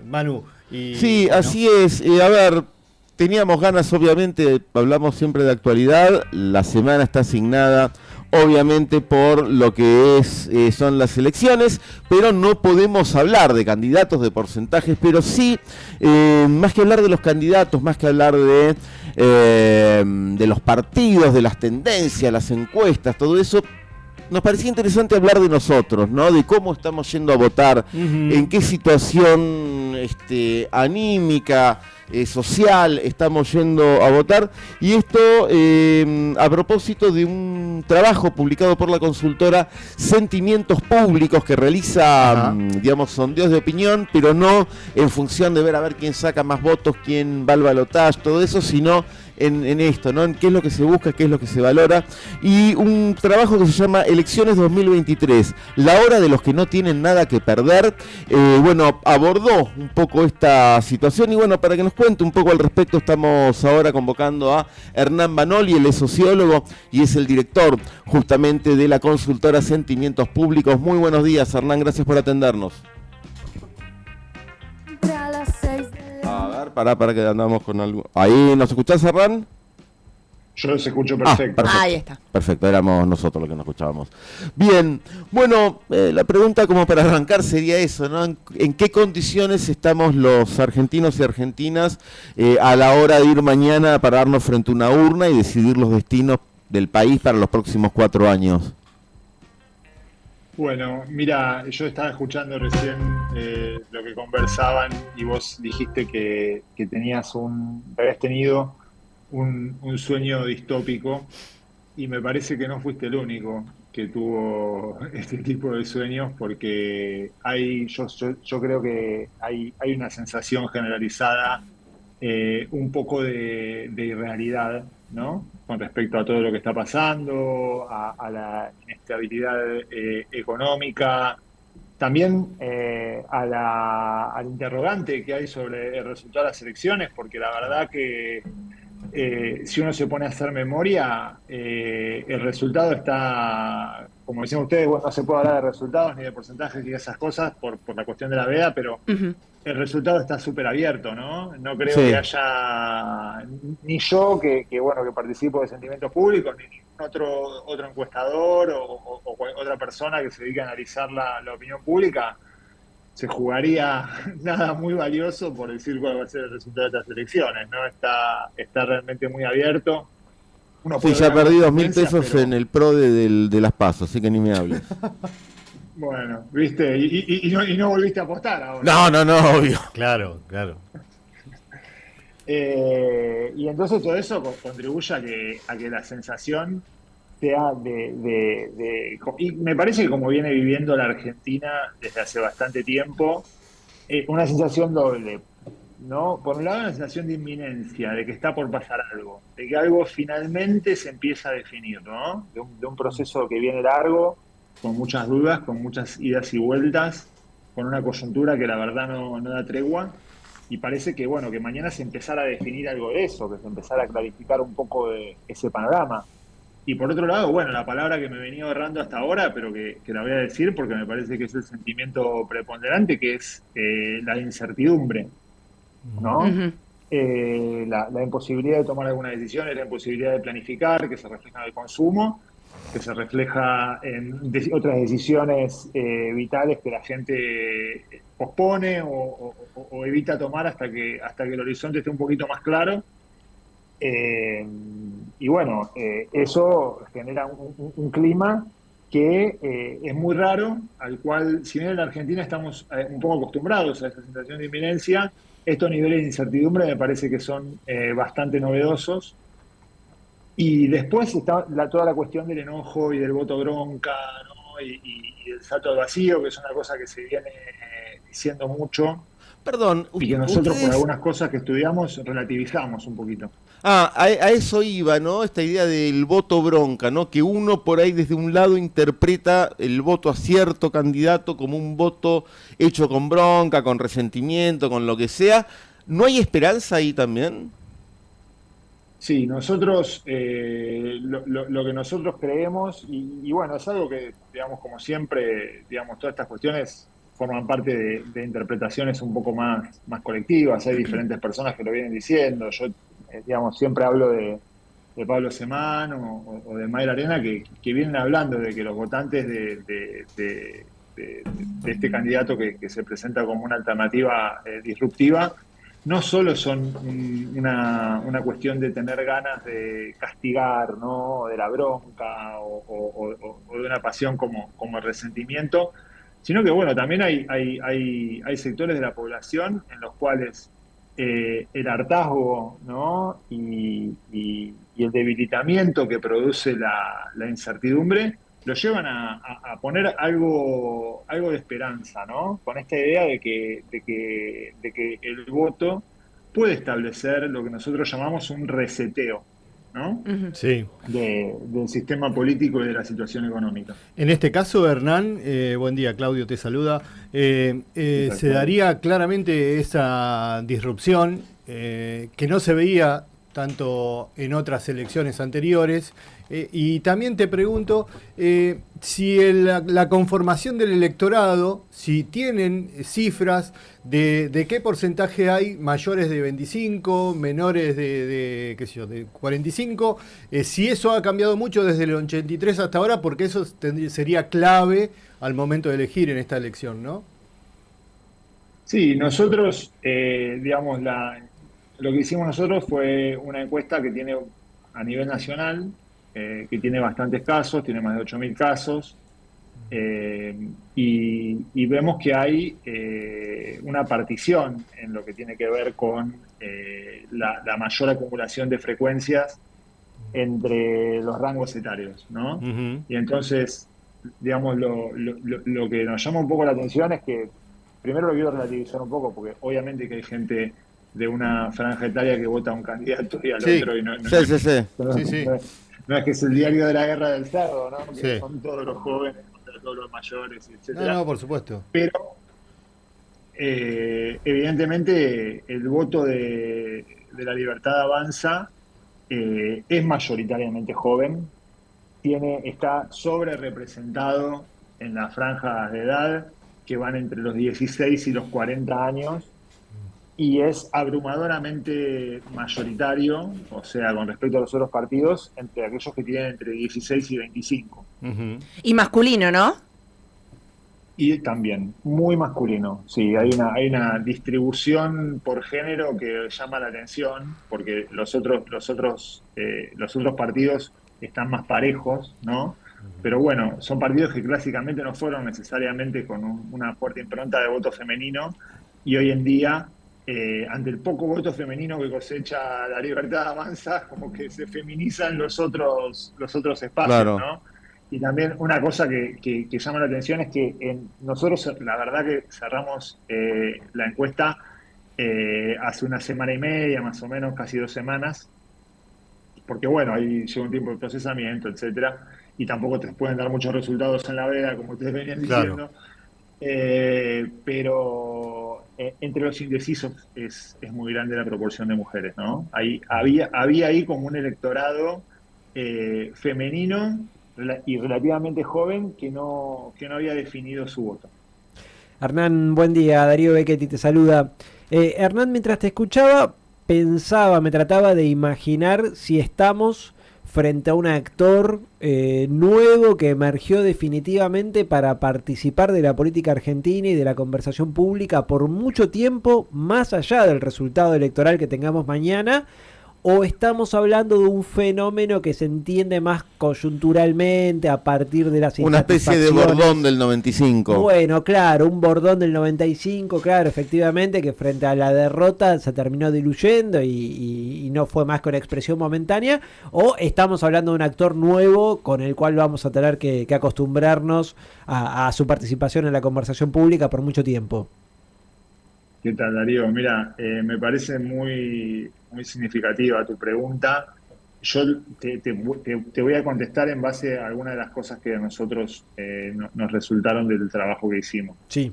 Manu. Y Sí, bueno, así es. A ver, teníamos ganas, obviamente, hablamos siempre de actualidad. La semana está asignada, obviamente, por lo que son las elecciones, pero no podemos hablar de candidatos, de porcentajes, pero sí, más que hablar de los candidatos, más que hablar de los partidos, de las tendencias, las encuestas, todo eso. Nos parecía interesante hablar de nosotros, ¿no? De cómo estamos yendo a votar, en qué situación anímica, social estamos yendo a votar. Y esto a propósito de un trabajo publicado por la consultora Sentimientos Públicos, que realiza, ajá. digamos, sondeos de opinión, pero no en función de ver a ver quién saca más votos, quién va al balotaje, todo eso, sino en esto, ¿no? En qué es lo que se busca, qué es lo que se valora. Y un trabajo que se llama Elecciones 2023, la hora de los que no tienen nada que perder. Bueno, abordó un poco esta situación y bueno, para que nos cuente un poco al respecto, estamos ahora convocando a Hernán Banoli. Él es sociólogo y es el director justamente de la consultora Sentimientos Públicos. Muy buenos días, Hernán, gracias por atendernos. A ver, para que andamos con algo. Ahí, ¿nos escuchás, Hernán? Yo los escucho perfecto. Perfecto. Ahí está. Perfecto, éramos nosotros los que nos escuchábamos. Bien, bueno, la pregunta como para arrancar sería eso, ¿no? ¿En qué condiciones estamos los argentinos y argentinas a la hora de ir mañana a pararnos frente a una urna y decidir los destinos del país para los próximos 4 años? Bueno, mira, yo estaba escuchando recién lo que conversaban y vos dijiste que habías tenido un sueño distópico y me parece que no fuiste el único que tuvo este tipo de sueños porque yo creo que hay una sensación generalizada, un poco de irrealidad, ¿no? Con respecto a todo lo que está pasando, a la inestabilidad económica, también al interrogante que hay sobre el resultado de las elecciones, porque la verdad que si uno se pone a hacer memoria, el resultado está, como decían ustedes, bueno, no se puede hablar de resultados ni de porcentajes y de esas cosas por la cuestión de la veda, pero Ujú. el resultado está súper abierto, ¿no? No creo que Sí. haya, ni yo bueno, que participo de Sentimientos Públicos, ni ningún otro encuestador o otra persona que se dedique a analizar la opinión pública, se jugaría nada muy valioso por decir cuál va a ser el resultado de estas elecciones, ¿no? Está realmente muy abierto. Uno Sí, puede ver ya algunas perdí 2.000 tendencias, pesos pero en el PRO de las PASO, así que ni me hables. bueno, ¿viste? Y no volviste a apostar ahora, No, ¿no? no, no, obvio. Claro, claro. Y entonces todo eso contribuye a que la sensación sea y me parece que como viene viviendo la Argentina desde hace bastante tiempo, una sensación doble, ¿no? Por un lado, una sensación de inminencia, de que está por pasar algo, de que algo finalmente se empieza a definir, ¿no? De un proceso que viene largo, con muchas dudas, con muchas idas y vueltas, con una coyuntura que la verdad no da tregua. Y parece que, bueno, que mañana se empezara a definir algo de eso, que se empezara a clarificar un poco de ese panorama. Y por otro lado, bueno, la palabra que me venía ahorrando hasta ahora, pero que la voy a decir porque me parece que es el sentimiento preponderante, que es la incertidumbre, ¿no? Ujú. La imposibilidad de tomar alguna decisión, la imposibilidad de planificar, que se refleja en el consumo, que se refleja en otras decisiones vitales que la gente pospone o evita tomar hasta que el horizonte esté un poquito más claro. Eh, y bueno, eso genera un clima que es muy raro, al cual, si bien en la Argentina estamos un poco acostumbrados a esa sensación de inminencia, estos niveles de incertidumbre me parece que son bastante novedosos. Y después está toda la cuestión del enojo y del voto bronca, ¿no? Y del salto al vacío, que es una cosa que se viene diciendo mucho Perdón, y que nosotros por ustedes. algunas cosas que estudiamos relativizamos un poquito. A eso iba, ¿no? Esta idea del voto bronca, ¿no? Que uno por ahí desde un lado interpreta el voto a cierto candidato como un voto hecho con bronca, con resentimiento, con lo que sea. ¿No hay esperanza ahí también? Sí, nosotros, lo que nosotros creemos, y bueno, es algo que, digamos, como siempre, digamos, todas estas cuestiones forman parte de interpretaciones un poco más colectivas. Hay diferentes personas que lo vienen diciendo. Yo, digamos, siempre hablo de Pablo Semán o de Mayra Arena, que vienen hablando de que los votantes de este candidato que se presenta como una alternativa disruptiva, no solo son una cuestión de tener ganas de castigar, ¿no? O de la bronca o de una pasión como el resentimiento, sino que, bueno, también hay sectores de la población en los cuales el hartazgo, ¿no? y el debilitamiento que produce la incertidumbre lo llevan a poner algo de esperanza, ¿no? Con esta idea de que el voto puede establecer lo que nosotros llamamos un reseteo, ¿no? Ujú. Sí. Del sistema político y de la situación económica. En este caso, Hernán, buen día, Claudio te saluda. Se Claudio? daría claramente esa disrupción que no se veía tanto en otras elecciones anteriores. Y también te pregunto si la conformación del electorado, si tienen cifras de qué porcentaje hay mayores de 25, menores qué sé yo, de 45, si eso ha cambiado mucho desde el 83 hasta ahora, porque eso sería clave al momento de elegir en esta elección, ¿no? Sí, nosotros, digamos, lo que hicimos nosotros fue una encuesta que tiene a nivel nacional, que tiene bastantes casos, tiene más de 8.000 casos, y vemos que hay una partición en lo que tiene que ver con la mayor acumulación de frecuencias entre los rangos etarios, ¿no? Uh-huh. Y entonces, digamos, lo que nos llama un poco la atención es que, primero lo quiero relativizar un poco, porque obviamente que hay gente de una franja etaria que vota a un candidato y al Sí. otro, y Sí. no es que es el diario de la guerra del cerdo, ¿no? Que Sí. son todos los jóvenes contra todos los mayores, No, etcétera. por supuesto. Pero evidentemente el voto de la Libertad Avanza es mayoritariamente joven, está sobre representado en las franjas de edad que van entre los 16 y los 40 años, y es abrumadoramente mayoritario, o sea, con respecto a los otros partidos, entre aquellos que tienen entre 16 y 25. Uh-huh. Y masculino, ¿no? Y también, muy masculino. Sí, hay una distribución por género que llama la atención, porque los otros partidos están más parejos, ¿no? Pero bueno, son partidos que clásicamente no fueron necesariamente con una fuerte impronta de voto femenino, y hoy en día, ante el poco voto femenino que cosecha la Libertad Avanza, como que se feminizan los otros espacios, Claro. ¿no? Y también una cosa que llama la atención es que nosotros, la verdad que cerramos la encuesta hace una semana y media, más o menos, casi 2 semanas, porque bueno, ahí lleva un tiempo de procesamiento, etcétera, y tampoco te pueden dar muchos resultados en la veda, como ustedes venían diciendo. Pero entre los indecisos es muy grande la proporción de mujeres, ¿no? Había ahí como un electorado femenino y relativamente joven que no había definido su voto. Hernán, buen día, Darío Becchetti te saluda. Hernán, mientras te escuchaba, me trataba de imaginar si estamos frente a un actor nuevo que emergió definitivamente para participar de la política argentina y de la conversación pública por mucho tiempo, más allá del resultado electoral que tengamos mañana, o estamos hablando de un fenómeno que se entiende más coyunturalmente a partir de las Una especie de insatisfacciones. Bordón del 95. Bueno, claro, un Bordón del 95, claro, efectivamente, que frente a la derrota se terminó diluyendo y no fue más que una expresión momentánea, o estamos hablando de un actor nuevo con el cual vamos a tener que acostumbrarnos a su participación en la conversación pública por mucho tiempo. ¿Qué tal, Darío? Mira, me parece muy significativa tu pregunta. Yo te voy a contestar en base a algunas de las cosas que a nosotros nos resultaron del trabajo que hicimos. Sí.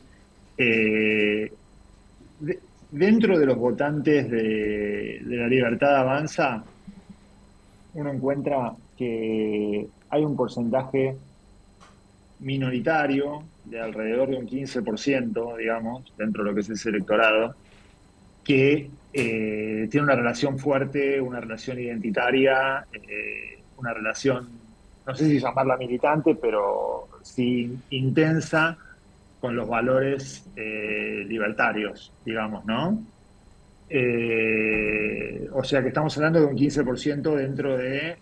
Dentro de los votantes de la Libertad Avanza, uno encuentra que hay un porcentaje minoritario de alrededor de un 15%, digamos, dentro de lo que es ese electorado, que tiene una relación fuerte, una relación identitaria, una relación, no sé si llamarla militante, pero sí intensa con los valores libertarios, digamos, ¿no? O sea que estamos hablando de un 15% dentro de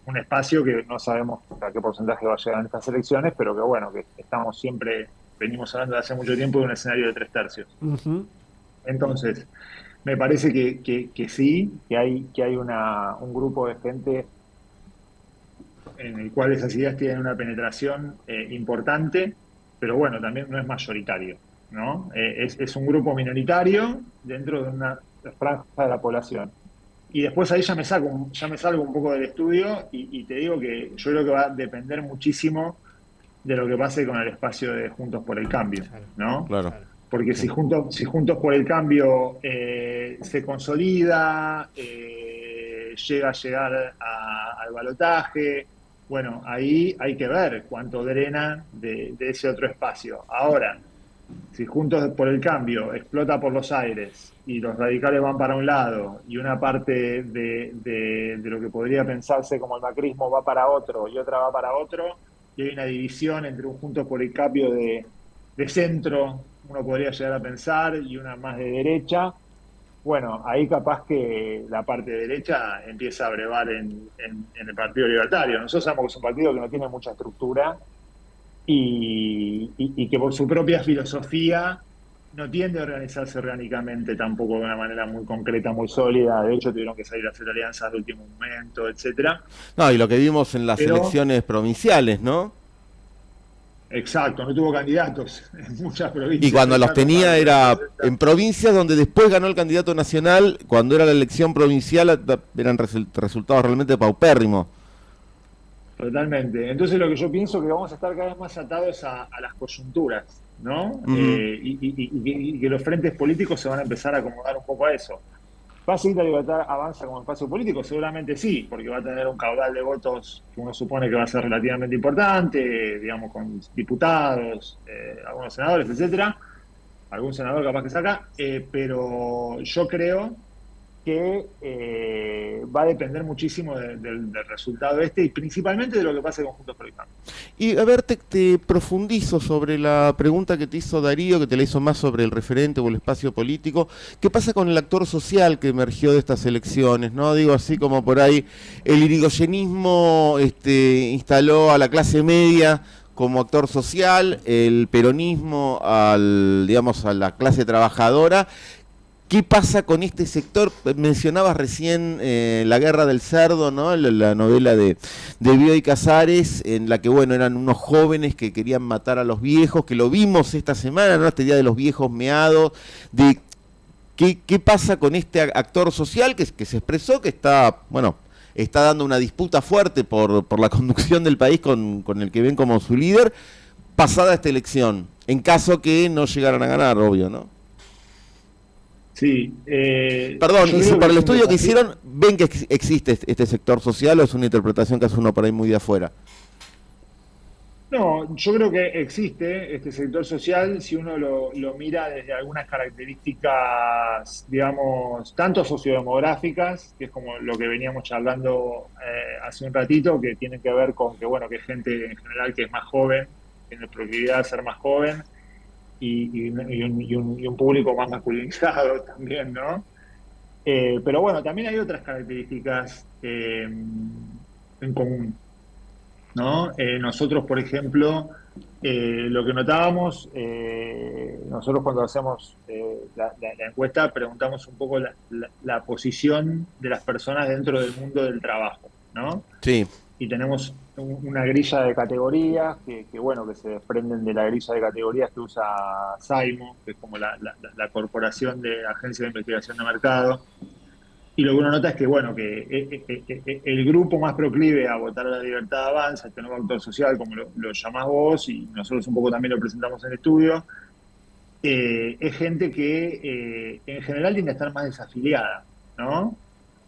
un espacio que no sabemos a qué porcentaje va a llegar en estas elecciones, pero que bueno, que estamos siempre, venimos hablando de hace mucho tiempo de un escenario de 3/3. Ujú. Entonces, me parece que sí, que hay un grupo de gente en el cual esas ideas tienen una penetración importante, pero bueno, también no es mayoritario, ¿no? Es un grupo minoritario dentro de una franja de la población. Y después ahí ya me salgo un poco del estudio y te digo que yo creo que va a depender muchísimo de lo que pase con el espacio de Juntos por el Cambio, ¿no? Claro. Porque si Juntos por el Cambio se consolida, llega a llegar al balotaje, bueno, ahí hay que ver cuánto drena de ese otro espacio. Ahora, si Juntos por el Cambio explota por los aires y los radicales van para un lado y una parte de lo que podría pensarse como el macrismo va para otro y otra va para otro, y hay una división entre un Juntos por el Cambio de centro, uno podría llegar a pensar, y una más de derecha, bueno, ahí capaz que la parte derecha empieza a brevar en el Partido Libertario. Nosotros sabemos que es un partido que no tiene mucha estructura y que por su propia filosofía no tiende a organizarse orgánicamente tampoco de una manera muy concreta, muy sólida. De hecho, tuvieron que salir a hacer alianzas de último momento, etcétera. No, y lo que vimos en las Pero, elecciones provinciales, ¿no? exacto, no tuvo candidatos en muchas provincias. Y cuando los tenía era en provincias donde después ganó el candidato nacional, cuando era la elección provincial eran resultados realmente paupérrimos. Totalmente. Entonces lo que yo pienso es que vamos a estar cada vez más atados a las coyunturas, ¿no? Ujú. Y que los frentes políticos se van a empezar a acomodar un poco a eso. ¿Va a seguir la libertad avanza como espacio político? Seguramente sí, porque va a tener un caudal de votos que uno supone que va a ser relativamente importante, digamos, con diputados, algunos senadores, etcétera. Algún senador capaz que saca, pero yo creo que va a depender muchísimo del resultado y principalmente de lo que pase con Juntos por el Cambio. Y a ver, te profundizo sobre la pregunta que te hizo Darío, que te la hizo más sobre el referente o el espacio político. ¿Qué pasa con el actor social que emergió de estas elecciones? ¿No? Digo, así como por ahí el irigoyenismo instaló a la clase media como actor social, el peronismo digamos, a la clase trabajadora. ¿Qué pasa con este sector? Mencionabas recién La Guerra del Cerdo, ¿no? La novela de Bioy Casares, en la que, bueno, eran unos jóvenes que querían matar a los viejos, que lo vimos esta semana, ¿no? Este día de los viejos meados, de qué pasa con este actor social que se expresó, que está, bueno, está dando una disputa fuerte por la conducción del país con el que ven como su líder, pasada esta elección, en caso que no llegaran a ganar, obvio, ¿no? Sí. Perdón, y si por el estudio que hicieron, ¿ven que existe este sector social o es una interpretación que hace uno por ahí muy de afuera? No, yo creo que existe este sector social si uno lo mira desde algunas características, digamos, tanto sociodemográficas, que es como lo que veníamos charlando hace un ratito, que tienen que ver con que, bueno, que gente en general que es más joven, tiene proclividad de ser más joven, y un público más masculinizado también, ¿no? Pero bueno, también hay otras características en común, ¿no? Nosotros, por ejemplo, lo que notábamos, nosotros cuando hacemos la encuesta preguntamos un poco la posición de las personas dentro del mundo del trabajo, ¿no? Sí. Y tenemos una grilla de categorías que bueno, que se desprenden de la grilla de categorías que usa Saimo, que es como la corporación de agencia de investigación de mercado. Y lo que uno nota es que, bueno, que el grupo más proclive a votar a la libertad avanza, este nuevo actor social, como lo llamás vos, y nosotros un poco también lo presentamos en el estudio, es gente que en general tiende a estar más desafiliada, ¿no?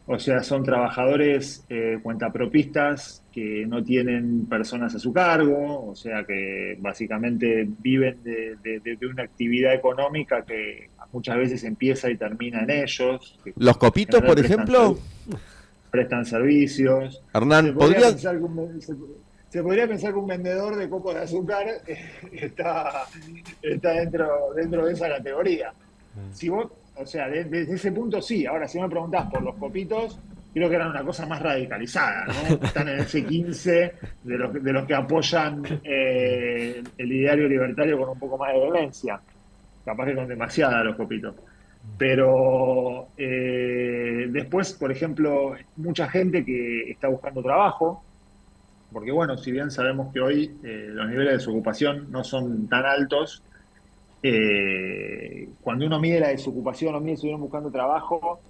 O sea, son trabajadores cuentapropistas que no tienen personas a su cargo, o sea, que básicamente viven de una actividad económica que muchas veces empieza y termina en ellos, que Los en copitos, general por ejemplo, prestan servicios. Se Hernán, podría ¿podría? pensar que se podría pensar que un vendedor de copos de azúcar está dentro de esa categoría. Si vos, o sea, desde ese punto sí. Ahora, si me preguntás por los copitos, creo que eran una cosa más radicalizada, ¿no? Están en ese 15 de los que apoyan el ideario libertario con un poco más de violencia. Capaz que con demasiada los copitos. Pero después, por ejemplo, mucha gente que está buscando trabajo, porque bueno, si bien sabemos que hoy los niveles de desocupación no son tan altos, cuando uno mide la desocupación o mide si vienen buscando trabajo,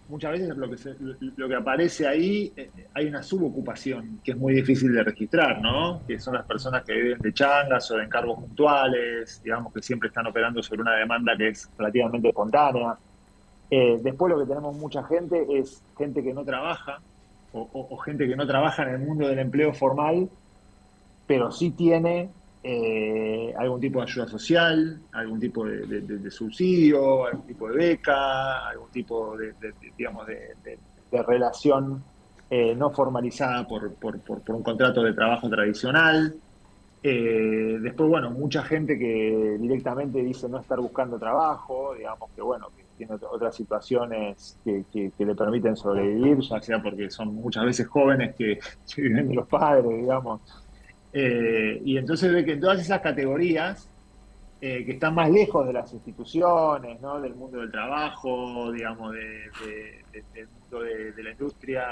muchas veces lo que aparece ahí, hay una subocupación que es muy difícil de registrar, ¿no? Que son las personas que viven de changas o de encargos puntuales, digamos que siempre están operando sobre una demanda que es relativamente espontánea. Después lo que tenemos mucha gente es gente que no trabaja o gente que no trabaja en el mundo del empleo formal, pero sí tiene algún tipo de ayuda social, algún tipo de subsidio, algún tipo de beca, algún tipo digamos, de relación no formalizada por un contrato de trabajo tradicional. Después, bueno, mucha gente que directamente dice no estar buscando trabajo, digamos que, bueno, que tiene otras situaciones que le permiten sobrevivir, ya sea porque son muchas veces jóvenes que viven de los padres, digamos. Y entonces ve que en todas esas categorías que están más lejos de las instituciones, ¿no? Del mundo del trabajo, digamos, del mundo de la industria,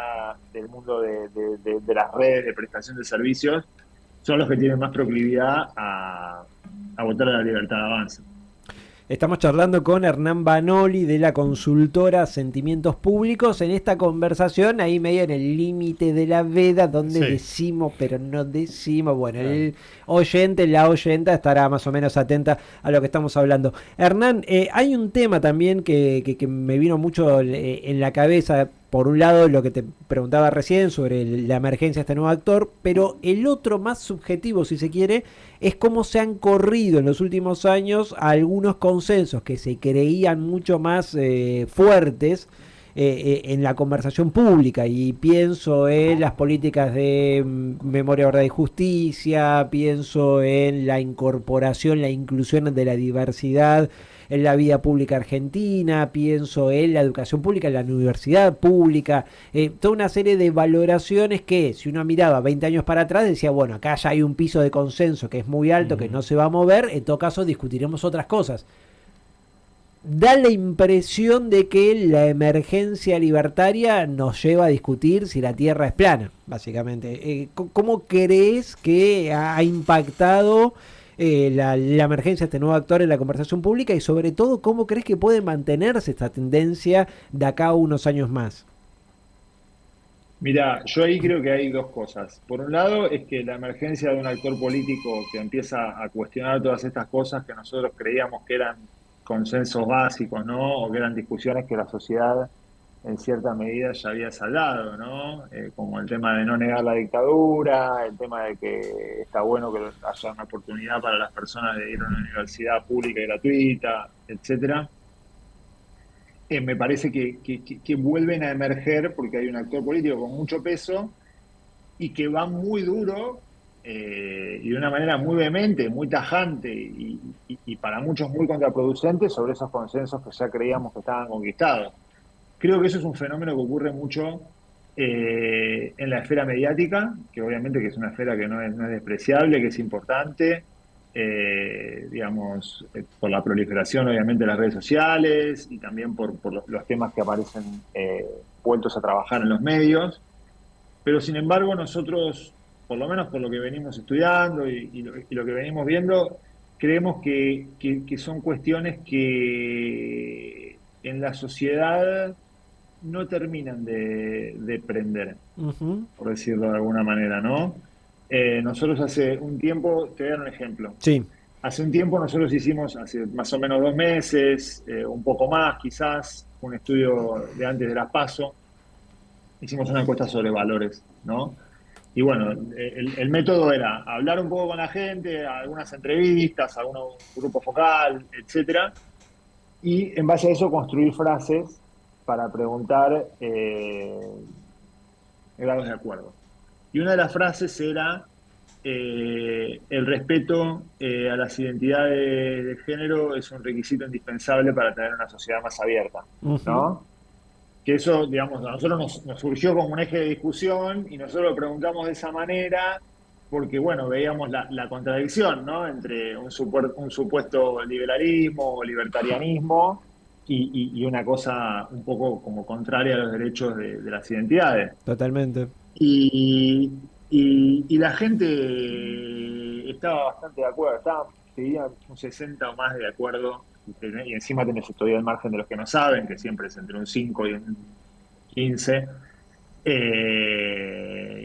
del mundo de las redes de prestación de servicios, son los que tienen más proclividad a votar a la libertad de avance. Estamos charlando con Hernán Banoli de la consultora Sentimientos Públicos en esta conversación, ahí medio en el límite de la veda, donde decimos, pero no decimos. Bueno, el oyente, la oyenta estará más o menos atenta a lo que estamos hablando. Hernán, hay un tema también que me vino mucho en la cabeza. Por un lado, lo que te preguntaba recién sobre la emergencia de este nuevo actor, pero el otro más subjetivo, si se quiere, es cómo se han corrido en los últimos años algunos consensos que se creían mucho más fuertes en la conversación pública. Y pienso en las políticas de memoria, verdad y justicia, pienso en la incorporación, la inclusión de la diversidad en la vida pública argentina, pienso en la educación pública, en la universidad pública, toda una serie de valoraciones que si uno miraba 20 años para atrás decía, bueno, acá ya hay un piso de consenso que es muy alto, que no se va a mover, en todo caso discutiremos otras cosas. Da la impresión de que la emergencia libertaria nos lleva a discutir si la Tierra es plana, básicamente. ¿Cómo crees que ha impactado la emergencia de este nuevo actor en la conversación pública y sobre todo cómo crees que puede mantenerse esta tendencia de acá a unos años más? Mira, yo ahí creo que hay dos cosas. Por un lado es que la emergencia de un actor político que empieza a cuestionar todas estas cosas que nosotros creíamos que eran consensos básicos, ¿no? O que eran discusiones que la sociedad en cierta medida ya había saldado, ¿no? Como el tema de no negar la dictadura, el tema de que está bueno que haya una oportunidad para las personas de ir a una universidad pública y gratuita, etcétera. Me parece que vuelven a emerger porque hay un actor político con mucho peso y que va muy duro y de una manera muy vehemente, muy tajante y para muchos muy contraproducente sobre esos consensos que ya creíamos que estaban conquistados. Creo que eso es un fenómeno que ocurre mucho en la esfera mediática, que obviamente que es una esfera que no es despreciable, que es importante, digamos, por la proliferación obviamente de las redes sociales y también por los temas que aparecen vueltos a trabajar en los medios. Pero sin embargo nosotros, por lo menos por lo que venimos estudiando y lo que venimos viendo, creemos que son cuestiones que en la sociedad no terminan de prender, por decirlo de alguna manera, ¿no? Nosotros hace un tiempo, te voy a dar un ejemplo. Sí. Hace un tiempo nosotros hicimos, hace más o menos 2 meses, un poco más quizás, un estudio de antes de las PASO, hicimos una encuesta sobre valores, ¿no? Y bueno, el método era hablar un poco con la gente, algunas entrevistas, algún grupo focal, etcétera, y en base a eso construir frases para preguntar grados de acuerdo. Y una de las frases era el respeto a las identidades de género es un requisito indispensable para tener una sociedad más abierta, ¿no? Que eso, digamos, a nosotros nos surgió como un eje de discusión y nosotros lo preguntamos de esa manera porque, bueno, veíamos la contradicción, ¿no? Entre un supuesto liberalismo o libertarianismo y una cosa un poco como contraria a los derechos de las identidades. Totalmente. Y la gente estaba bastante de acuerdo, estaba, te diría, un 60 o más de acuerdo, y encima tenés todavía el margen de los que no saben, que siempre es entre un 5 y un 15,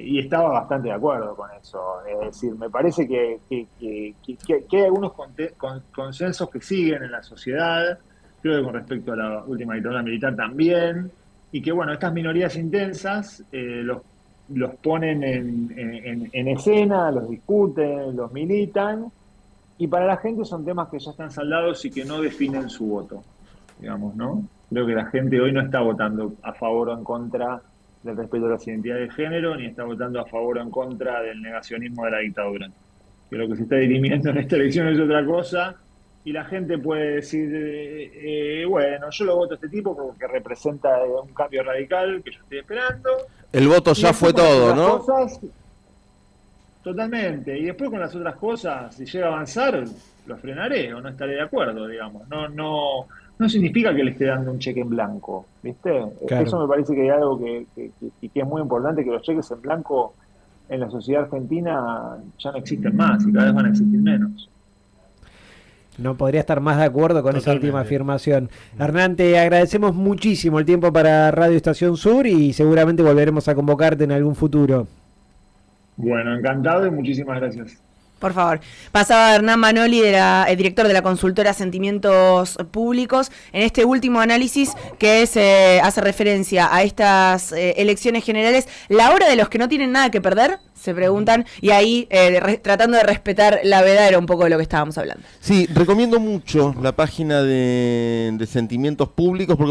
y estaba bastante de acuerdo con eso. Es decir, me parece que hay algunos consensos que siguen en la sociedad, creo que con respecto a la última dictadura militar también, y que bueno, estas minorías intensas los ponen en escena, los discuten, los militan, y para la gente son temas que ya están saldados y que no definen su voto, digamos, ¿no? Creo que la gente hoy no está votando a favor o en contra del respeto a las identidades de género, ni está votando a favor o en contra del negacionismo de la dictadura. Que lo que se está dirimiendo en esta elección es otra cosa, y la gente puede decir, bueno, yo lo voto a este tipo porque representa un cambio radical que yo estoy esperando. El voto ya fue todo, ¿no? Cosas, totalmente. Y después con las otras cosas, si llega a avanzar, lo frenaré o no estaré de acuerdo, digamos. No significa que le esté dando un cheque en blanco, ¿viste? Claro. Eso me parece que hay algo que es muy importante, que los cheques en blanco en la sociedad argentina ya no existen más y cada vez van a existir menos. No podría estar más de acuerdo con esa Totalmente. última afirmación. Hernán, te agradecemos muchísimo el tiempo para Radio Estación Sur y seguramente volveremos a convocarte en algún futuro. Bueno, encantado y muchísimas gracias. Por favor. Pasaba Hernán Manoli, el director de la consultora Sentimientos Públicos, en este último análisis que hace referencia a estas elecciones generales. La hora de los que no tienen nada que perder, se preguntan, y ahí tratando de respetar la veda era un poco de lo que estábamos hablando. Sí, recomiendo mucho la página de Sentimientos Públicos porque